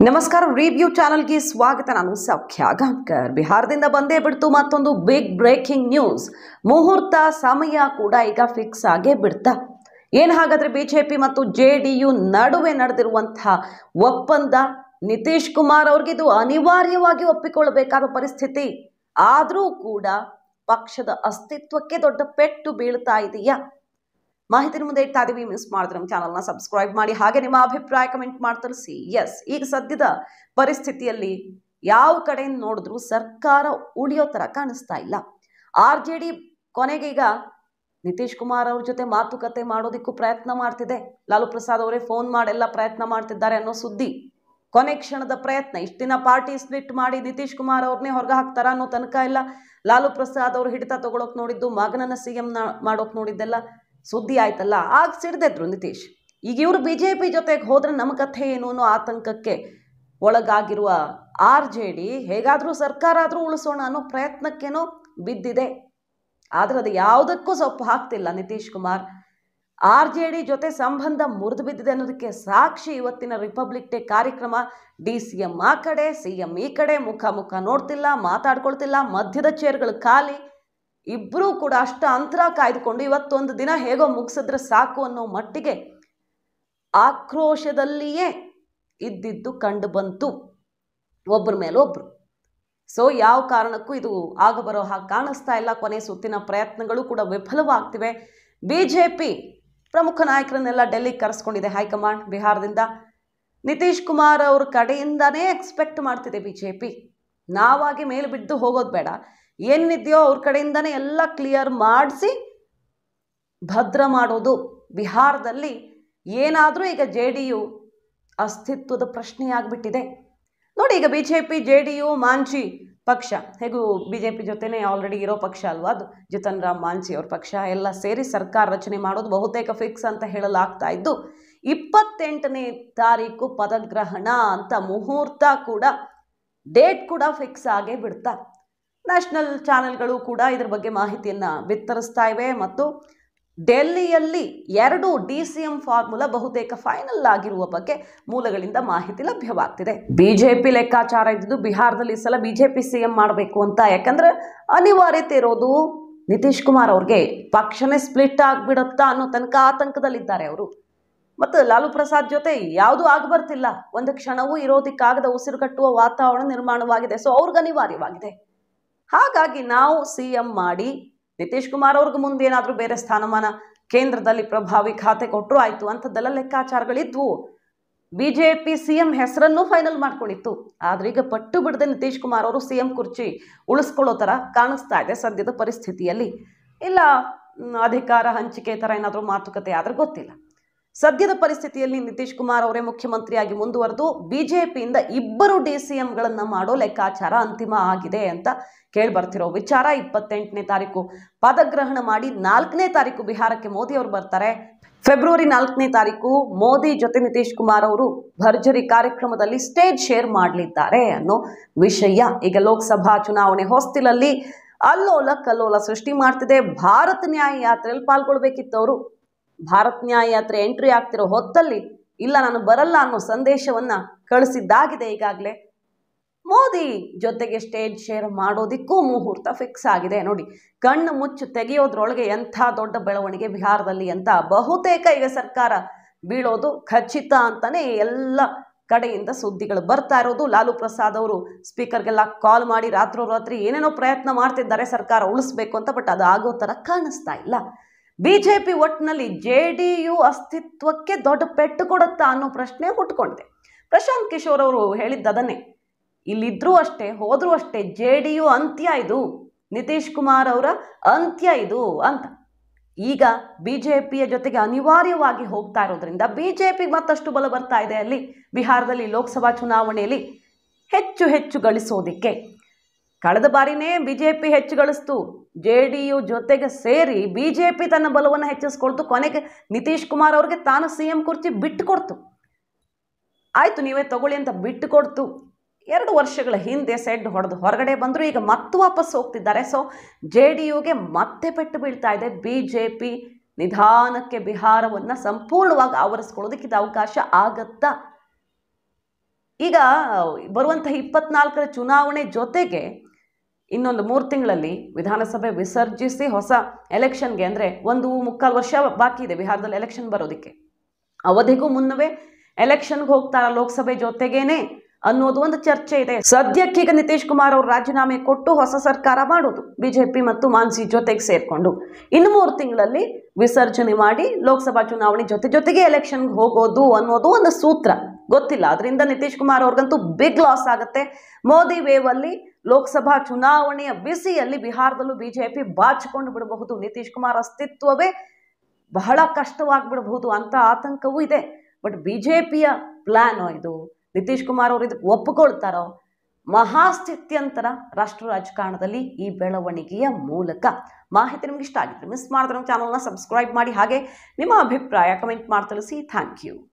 ನಮಸ್ಕಾರ ರಿವ್ಯೂ ಚಾನಲ್ಗೆ ಸ್ವಾಗತ. ನಾನು ಸೌಖ್ಯ ಗಾಂವ್ಕರ್. ಬಿಹಾರದಿಂದ ಬಂದೇ ಬಿಡ್ತು ಮತ್ತೊಂದು ಬಿಗ್ ಬ್ರೇಕಿಂಗ್ ನ್ಯೂಸ್. ಮುಹೂರ್ತ ಸಮಯ ಕೂಡ ಈಗ ಫಿಕ್ಸ್ ಆಗೇ ಬಿಡ್ತಾ. ಏನು ಹಾಗಾದ್ರೆ ಬಿಜೆಪಿ ಮತ್ತು ಜೆಡಿಯು ನಡುವೆ ನಡೆದಿರುವಂತಹ ಒಪ್ಪಂದ ನಿತೀಶ್ ಕುಮಾರ್ ಅವ್ರಿಗಿದು ಅನಿವಾರ್ಯವಾಗಿ ಒಪ್ಪಿಕೊಳ್ಳಬೇಕಾದ ಪರಿಸ್ಥಿತಿ. ಆದರೂ ಕೂಡ ಪಕ್ಷದ ಅಸ್ತಿತ್ವಕ್ಕೆ ದೊಡ್ಡ ಪೆಟ್ಟು ಬೀಳ್ತಾ ಇದೆಯಾ? ಮಾಹಿತಿ ಮುಂದೆ ಇಡ್ತಾ ಇದೀವಿ. ಮಿಸ್ ಮಾಡಿದ್ರೆ ನಮ್ಮ ಚಾನಲ್ನ ಸಬ್ಸ್ಕ್ರೈಬ್ ಮಾಡಿ, ಹಾಗೆ ನಿಮ್ಮ ಅಭಿಪ್ರಾಯ ಕಮೆಂಟ್ ಮಾಡಿ ತಿಳಿಸಿ. ಎಸ್, ಈಗ ಸದ್ಯದ ಪರಿಸ್ಥಿತಿಯಲ್ಲಿ ಯಾವ ಕಡೆ ನೋಡಿದ್ರು ಸರ್ಕಾರ ಉಳಿಯೋ ತರ ಕಾಣಿಸ್ತಾ ಇಲ್ಲ. RJD ಕೊನೆಗೆ ಈಗ ನಿತೀಶ್ ಕುಮಾರ್ ಅವ್ರ ಜೊತೆ ಮಾತುಕತೆ ಮಾಡೋದಕ್ಕೂ ಪ್ರಯತ್ನ ಮಾಡ್ತಿದೆ. ಲಾಲು ಪ್ರಸಾದ್ ಅವರೇ ಫೋನ್ ಮಾಡೆಲ್ಲ ಪ್ರಯತ್ನ ಮಾಡ್ತಿದ್ದಾರೆ ಅನ್ನೋ ಸುದ್ದಿ. ಕೊನೆ ಕ್ಷಣದ ಪ್ರಯತ್ನ. ಇಷ್ಟು ದಿನ ಪಾರ್ಟಿ ಸ್ಪ್ಲಿಟ್ ಮಾಡಿ ನಿತೀಶ್ ಕುಮಾರ್ ಅವ್ರನ್ನೇ ಹೊರಗೆ ಹಾಕ್ತಾರ ಅನ್ನೋ ತನಕ ಇಲ್ಲ. ಲಾಲು ಪ್ರಸಾದ್ ಅವರು ಹಿಡಿತ ತಗೊಳಕ್ ನೋಡಿದ್ದು, ಮಗನನ್ನ CM ಮಾಡೋಕ್ ನೋಡಿದ್ದೆಲ್ಲ ಸುದ್ದಿ ಆಯ್ತಲ್ಲ. ಆಗ ಸಿಡ್ದಿದ್ರು ನಿತೀಶ್. ಈಗ ಇವರು ಬಿಜೆಪಿ ಜೊತೆಗೆ ಹೋದ್ರೆ ನಮ್ಮ ಕಥೆ ಏನು ಅನ್ನೋ ಆತಂಕಕ್ಕೆ ಒಳಗಾಗಿರುವ RJD ಹೇಗಾದ್ರೂ ಸರ್ಕಾರ ಆದ್ರೂ ಉಳಿಸೋಣ ಅನ್ನೋ ಪ್ರಯತ್ನಕ್ಕೇನೋ ಬಿದ್ದಿದೆ. ಆದ್ರೆ ಅದು ಯಾವುದಕ್ಕೂ ಸೊಪ್ಪು ಹಾಕ್ತಿಲ್ಲ ನಿತೀಶ್ ಕುಮಾರ್. RJD ಜೊತೆ ಸಂಬಂಧ ಮುರಿದು ಬಿದ್ದಿದೆ ಅನ್ನೋದಕ್ಕೆ ಸಾಕ್ಷಿ ಇವತ್ತಿನ ರಿಪಬ್ಲಿಕ್ ಡೇ ಕಾರ್ಯಕ್ರಮ. DCM ಆ ಕಡೆ, CM ಈ ಕಡೆ, ಮುಖ ನೋಡ್ತಿಲ್ಲ, ಮಾತಾಡ್ಕೊಳ್ತಿಲ್ಲ, ಮಧ್ಯದ ಚೇರ್ಗಳು ಖಾಲಿ. ಇಬ್ಬರೂ ಕೂಡ ಅಷ್ಟ ಅಂತರ ಕಾಯ್ದುಕೊಂಡು ಇವತ್ತೊಂದು ದಿನ ಹೇಗೋ ಮುಗಿಸಿದ್ರೆ ಸಾಕು ಅನ್ನೋ ಮಟ್ಟಿಗೆ ಆಕ್ರೋಶದಲ್ಲಿಯೇ ಇದ್ದಿದ್ದು ಕಂಡು ಬಂತು ಒಬ್ಬರ ಮೇಲೆ ಒಬ್ರು. ಸೊ ಯಾವ ಕಾರಣಕ್ಕೂ ಇದು ಆಗಬರೋ ಹಾಗೆ ಕಾಣಿಸ್ತಾ ಇಲ್ಲ. ಕೊನೆ ಸುತ್ತಿನ ಪ್ರಯತ್ನಗಳು ಕೂಡ ವಿಫಲವಾಗ್ತಿವೆ. ಬಿಜೆಪಿ ಪ್ರಮುಖ ನಾಯಕರನ್ನೆಲ್ಲ ಡೆಲ್ಲಿಗೆ ಕರೆಸ್ಕೊಂಡಿದೆ ಹೈಕಮಾಂಡ್. ಬಿಹಾರದಿಂದ ನಿತೀಶ್ ಕುಮಾರ್ ಅವ್ರ ಕಡೆಯಿಂದಾನೇ ಎಕ್ಸ್ಪೆಕ್ಟ್ ಮಾಡ್ತಿದೆ ಬಿಜೆಪಿ. ನಾವಾಗಿ ಮೇಲೆ ಬಿದ್ದು ಹೋಗೋದು ಬೇಡ, ಏನಿದೆಯೋ ಅವ್ರ ಕಡೆಯಿಂದಾನೇ ಎಲ್ಲ ಕ್ಲಿಯರ್ ಮಾಡಿಸಿ ಭದ್ರ ಮಾಡೋದು. ಬಿಹಾರದಲ್ಲಿ ಏನಾದರೂ ಈಗ JDU ಅಸ್ತಿತ್ವದ ಪ್ರಶ್ನೆಯಾಗ್ಬಿಟ್ಟಿದೆ ನೋಡಿ. ಈಗ ಬಿಜೆಪಿ JDU ಮಾಂಝಿ ಪಕ್ಷ, ಹೇಗೂ ಬಿಜೆಪಿ ಜೊತೆನೇ ಆಲ್ರೆಡಿ ಇರೋ ಪಕ್ಷ ಅಲ್ವಾ ಅದು. ಜಿತನ್ ರಾಮ್ ಮಾಂಝಿ ಅವ್ರ ಪಕ್ಷ ಎಲ್ಲ ಸೇರಿ ಸರ್ಕಾರ ರಚನೆ ಮಾಡೋದು ಬಹುತೇಕ ಫಿಕ್ಸ್ ಅಂತ ಹೇಳಲಾಗ್ತಾ ಇದ್ದು, 28ನೇ ತಾರೀಕು ಪದಗ್ರಹಣ ಅಂತ ಮುಹೂರ್ತ ಕೂಡ, ಡೇಟ್ ಕೂಡ ಫಿಕ್ಸ್ ಆಗೇ ಬಿಡ್ತಾ. ನ್ಯಾಷನಲ್ ಚಾನೆಲ್ಗಳು ಕೂಡ ಇದ್ರ ಬಗ್ಗೆ ಮಾಹಿತಿಯನ್ನ ಬಿತ್ತರಿಸ್ತಾ ಇವೆ. ಮತ್ತು ಡೆಲ್ಲಿಯಲ್ಲಿ 2 DCM ಫಾರ್ಮುಲಾ ಬಹುತೇಕ ಫೈನಲ್ ಆಗಿರುವ ಬಗ್ಗೆ ಮೂಲಗಳಿಂದ ಮಾಹಿತಿ ಲಭ್ಯವಾಗ್ತಿದೆ. ಬಿಜೆಪಿ ಲೆಕ್ಕಾಚಾರ ಇದ್ದು ಬಿಹಾರದಲ್ಲಿ ಈ ಸಲ ಬಿಜೆಪಿ CM ಮಾಡಬೇಕು ಅಂತ. ಯಾಕಂದ್ರೆ ಅನಿವಾರ್ಯತೆ ಇರೋದು ನಿತೀಶ್ ಕುಮಾರ್ ಅವ್ರಿಗೆ. ಪಕ್ಷನೇ ಸ್ಪ್ಲಿಟ್ ಆಗ್ಬಿಡುತ್ತಾ ಅನ್ನೋ ತನಕ ಆತಂಕದಲ್ಲಿದ್ದಾರೆ ಅವರು. ಮತ್ತು ಲಾಲು ಪ್ರಸಾದ್ ಜೊತೆ ಯಾವುದೂ ಆಗ್ಬರ್ತಿಲ್ಲ, ಒಂದು ಕ್ಷಣವೂ ಇರೋದಕ್ಕಾಗದ ಉಸಿರುಗಟ್ಟುವ ವಾತಾವರಣ ನಿರ್ಮಾಣವಾಗಿದೆ. ಸೊ ಅವ್ರಿಗೆ ಅನಿವಾರ್ಯವಾಗಿದೆ. ಹಾಗಾಗಿ ನಾವು CM ಮಾಡಿ ನಿತೀಶ್ ಕುಮಾರ್ ಅವ್ರಿಗೆ ಮುಂದೆ ಏನಾದರೂ ಬೇರೆ ಸ್ಥಾನಮಾನ, ಕೇಂದ್ರದಲ್ಲಿ ಪ್ರಭಾವಿ ಖಾತೆ ಕೊಟ್ಟರು ಆಯ್ತು ಅಂಥದ್ದೆಲ್ಲ ಲೆಕ್ಕಾಚಾರಗಳಿದ್ವು. ಬಿಜೆಪಿ CM ಹೆಸರನ್ನು ಫೈನಲ್ ಮಾಡ್ಕೊಂಡಿತ್ತು. ಆದ್ರೆ ಈಗ ಪಟ್ಟು ಬಿಡದೆ ನಿತೀಶ್ ಕುಮಾರ್ ಅವರು CM ಕುರ್ಚಿ ಉಳಿಸ್ಕೊಳ್ಳೋ ತರ ಕಾಣಿಸ್ತಾ ಇದೆ ಸದ್ಯದ ಪರಿಸ್ಥಿತಿಯಲ್ಲಿ. ಇಲ್ಲ ಅಧಿಕಾರ ಹಂಚಿಕೆ ತರ ಏನಾದರೂ ಮಾತುಕತೆ ಆದ್ರೆ ಗೊತ್ತಿಲ್ಲ. ಸದ್ಯದ ಪರಿಸ್ಥಿತಿಯಲ್ಲಿ ನಿತೀಶ್ ಕುಮಾರ್ ಅವರೇ ಮುಖ್ಯಮಂತ್ರಿಯಾಗಿ ಮುಂದುವರೆದು ಬಿಜೆಪಿಯಿಂದ 2 DCMಗಳನ್ನ ಮಾಡೋ ಲೆಕ್ಕಾಚಾರ ಅಂತಿಮ ಆಗಿದೆ ಅಂತ ಕೇಳಿ ಬರ್ತಿರೋ ವಿಚಾರ. 28ನೇ ತಾರೀಕು ಪದಗ್ರಹಣ ಮಾಡಿ 4ನೇ ತಾರೀಕು ಬಿಹಾರಕ್ಕೆ ಮೋದಿ ಅವರು ಬರ್ತಾರೆ. ಫೆಬ್ರವರಿ 4ನೇ ತಾರೀಕು ಮೋದಿ ಜೊತೆ ನಿತೀಶ್ ಕುಮಾರ್ ಅವರು ಭರ್ಜರಿ ಕಾರ್ಯಕ್ರಮದಲ್ಲಿ ಸ್ಟೇಜ್ ಶೇರ್ ಮಾಡಲಿದ್ದಾರೆ ಅನ್ನೋ ವಿಷಯ ಈಗ ಲೋಕಸಭಾ ಚುನಾವಣೆ ಹೊಸ್ತಿಲಲ್ಲಿ ಅಲ್ಲೋಲ ಕಲ್ಲೋಲ ಸೃಷ್ಟಿ ಮಾಡ್ತಿದೆ. ಭಾರತ್ ನ್ಯಾಯ ಯಾತ್ರೆಯಲ್ಲಿ ಪಾಲ್ಗೊಳ್ಬೇಕಿತ್ತು ಅವರು. ಭಾರತ್ ನ್ಯಾಯ ಯಾತ್ರೆ ಎಂಟ್ರಿ ಆಗ್ತಿರೋ ಹೊತ್ತಲ್ಲಿ ಇಲ್ಲ ನಾನು ಬರಲ್ಲ ಅನ್ನೋ ಸಂದೇಶವನ್ನ ಕಳಿಸಿದ್ದಾಗಿದೆ. ಈಗಾಗಲೇ ಮೋದಿ ಜೊತೆಗೆ ಸ್ಟೇಜ್ ಶೇರ್ ಮಾಡೋದಿಕ್ಕೂ ಮುಹೂರ್ತ ಫಿಕ್ಸ್ ಆಗಿದೆ ನೋಡಿ. ಕಣ್ಣು ಮುಚ್ಚು ತೆಗೆಯೋದ್ರೊಳಗೆ ಎಂಥ ದೊಡ್ಡ ಬೆಳವಣಿಗೆ ಬಿಹಾರದಲ್ಲಿ ಅಂತ ಬಹುತೇಕ ಈಗ ಸರ್ಕಾರ ಬೀಳೋದು ಖಚಿತ ಅಂತಾನೆ ಎಲ್ಲ ಕಡೆಯಿಂದ ಸುದ್ದಿಗಳು ಬರ್ತಾ ಇರೋದು. ಲಾಲು ಪ್ರಸಾದ್ ಅವರು ಸ್ಪೀಕರ್ಗೆಲ್ಲ ಕಾಲ್ ಮಾಡಿ ರಾತ್ರೋರಾತ್ರಿ ಏನೇನೋ ಪ್ರಯತ್ನ ಮಾಡ್ತಿದ್ದಾರೆ ಸರ್ಕಾರ ಉಳಿಸ್ಬೇಕು ಅಂತ. ಬಟ್ ಅದು ಆಗೋ ತರ ಕಾಣಿಸ್ತಾ ಇಲ್ಲ. ಬಿಜೆಪಿ ಒಟ್ಟಿನಲ್ಲಿ JDU ಅಸ್ತಿತ್ವಕ್ಕೆ ದೊಡ್ಡ ಪೆಟ್ಟು ಕೊಡುತ್ತಾ ಅನ್ನೋ ಪ್ರಶ್ನೆ ಹುಟ್ಟುಕೊಂಡಿದೆ. ಪ್ರಶಾಂತ್ ಕಿಶೋರ್ ಅವರು ಹೇಳಿದ್ದದನ್ನೇ, ಇಲ್ಲಿದ್ರೂ ಅಷ್ಟೇ ಹೋದ್ರೂ ಅಷ್ಟೇ JDU ಅಂತ್ಯ ಇದು, ನಿತೀಶ್ ಕುಮಾರ್ ಅವರ ಅಂತ್ಯ ಇದು ಅಂತ. ಈಗ ಬಿಜೆಪಿಯ ಜೊತೆಗೆ ಅನಿವಾರ್ಯವಾಗಿ ಹೋಗ್ತಾ ಇರೋದ್ರಿಂದ ಬಿಜೆಪಿಗೆ ಮತ್ತಷ್ಟು ಬಲ ಬರ್ತಾ ಇದೆ ಅಲ್ಲಿ ಬಿಹಾರದಲ್ಲಿ ಲೋಕಸಭಾ ಚುನಾವಣೆಯಲ್ಲಿ ಹೆಚ್ಚು ಗಳಿಸೋದಿಕ್ಕೆ. ಕಳೆದ ಬಾರಿನೇ ಬಿಜೆಪಿ ಹೆಚ್ಚು ಗಳಿಸ್ತು. JDU ಜೊತೆಗೆ ಸೇರಿ ಬಿಜೆಪಿ ತನ್ನ ಬಲವನ್ನು ಹೆಚ್ಚಿಸ್ಕೊಳ್ತು. ಕೊನೆಗೆ ನಿತೀಶ್ ಕುಮಾರ್ ಅವ್ರಿಗೆ ತಾನು CM ಕುರ್ಚಿ ಬಿಟ್ಟು ಕೊಡ್ತು. ಆಯ್ತು ನೀವೇ ತಗೊಳ್ಳಿ ಅಂತ ಬಿಟ್ಟು ಕೊಡ್ತು. 2 ವರ್ಷಗಳ ಹಿಂದೆ ಸೆಡ್ ಹೊಡೆದು ಹೊರಗಡೆ ಬಂದರು. ಈಗ ಮತ್ತೆ ವಾಪಸ್ ಹೋಗ್ತಿದ್ದಾರೆ. ಸೊ JDUಗೆ ಮತ್ತೆ ಪೆಟ್ಟು ಬೀಳ್ತಾ ಇದೆ. ಬಿಜೆಪಿ ನಿಧಾನಕ್ಕೆ ಬಿಹಾರವನ್ನು ಸಂಪೂರ್ಣವಾಗಿ ಆವರಿಸ್ಕೊಳ್ಳೋದಕ್ಕೆ ಇದು ಅವಕಾಶ ಆಗತ್ತಾ? ಈಗ ಬರುವಂತಹ 24ರ ಚುನಾವಣೆ ಜೊತೆಗೆ ಇನ್ನೊಂದು 3 ತಿಂಗಳಲ್ಲಿ ವಿಧಾನಸಭೆ ವಿಸರ್ಜಿಸಿ ಹೊಸ ಎಲೆಕ್ಷನ್ಗೆ, ಅಂದರೆ 1.25 ವರ್ಷ ಬಾಕಿ ಇದೆ ಬಿಹಾರದಲ್ಲಿ ಎಲೆಕ್ಷನ್ ಬರೋದಕ್ಕೆ. ಅವಧಿಗೂ ಮುನ್ನವೇ ಎಲೆಕ್ಷನ್ಗೆ ಹೋಗ್ತಾರ ಲೋಕಸಭೆ ಜೊತೆಗೇನೆ ಅನ್ನೋದು ಒಂದು ಚರ್ಚೆ ಇದೆ. ಸದ್ಯಕ್ಕೀಗ ನಿತೀಶ್ ಕುಮಾರ್ ಅವರು ರಾಜೀನಾಮೆ ಕೊಟ್ಟು ಹೊಸ ಸರ್ಕಾರ ಮಾಡೋದು ಬಿಜೆಪಿ ಮತ್ತು ಮಾನ್ಸಿ ಜೊತೆಗೆ ಸೇರ್ಕೊಂಡು. ಇನ್ನು 3 ತಿಂಗಳಲ್ಲಿ ವಿಸರ್ಜನೆ ಮಾಡಿ ಲೋಕಸಭಾ ಚುನಾವಣೆ ಜೊತೆಗೆ ಎಲೆಕ್ಷನ್ಗೆ ಹೋಗೋದು ಅನ್ನೋದು ಒಂದು ಸೂತ್ರ. ಗೊತ್ತಿಲ್ಲ, ಅದರಿಂದ ನಿತೀಶ್ ಕುಮಾರ್ ಅವ್ರಿಗಂತೂ ಬಿಗ್ ಲಾಸ್ ಆಗುತ್ತೆ. ಮೋದಿ ವೇವ್ ಅಲ್ಲಿ ಲೋಕಸಭಾ ಚುನಾವಣೆಯ ಬಿಸಿಯಲ್ಲಿ ಬಿಹಾರದಲ್ಲೂ ಬಿಜೆಪಿ ಬಾಚಿಕೊಂಡು ಬಿಡಬಹುದು. ನಿತೀಶ್ ಕುಮಾರ್ ಅಸ್ತಿತ್ವವೇ ಬಹಳ ಕಷ್ಟವಾಗ್ಬಿಡಬಹುದು ಅಂತ ಆತಂಕವೂ ಇದೆ. ಬಟ್ ಬಿಜೆಪಿಯ ಪ್ಲಾನ್ ಇದು. ನಿತೀಶ್ ಕುಮಾರ್ ಅವರು ಇದಕ್ಕೆ ಒಪ್ಪಿಕೊಳ್ತಾರೋ? ಮಹಾಸ್ಥಿತ್ಯಂತರ ರಾಷ್ಟ್ರ ರಾಜಕಾರಣದಲ್ಲಿ ಈ ಬೆಳವಣಿಗೆಯ ಮೂಲಕ. ಮಾಹಿತಿ ನಿಮ್ಗೆ ಇಷ್ಟ ಆಗಿದ್ರೆ ಮಿಸ್ ಮಾಡಿದ್ರೆ ನಮ್ಮ ಚಾನಲ್ನ ಸಬ್ಸ್ಕ್ರೈಬ್ ಮಾಡಿ, ಹಾಗೆ ನಿಮ್ಮ ಅಭಿಪ್ರಾಯ ಕಮೆಂಟ್ ಮಾಡಿ ತಿಳಿಸಿ. Thank you.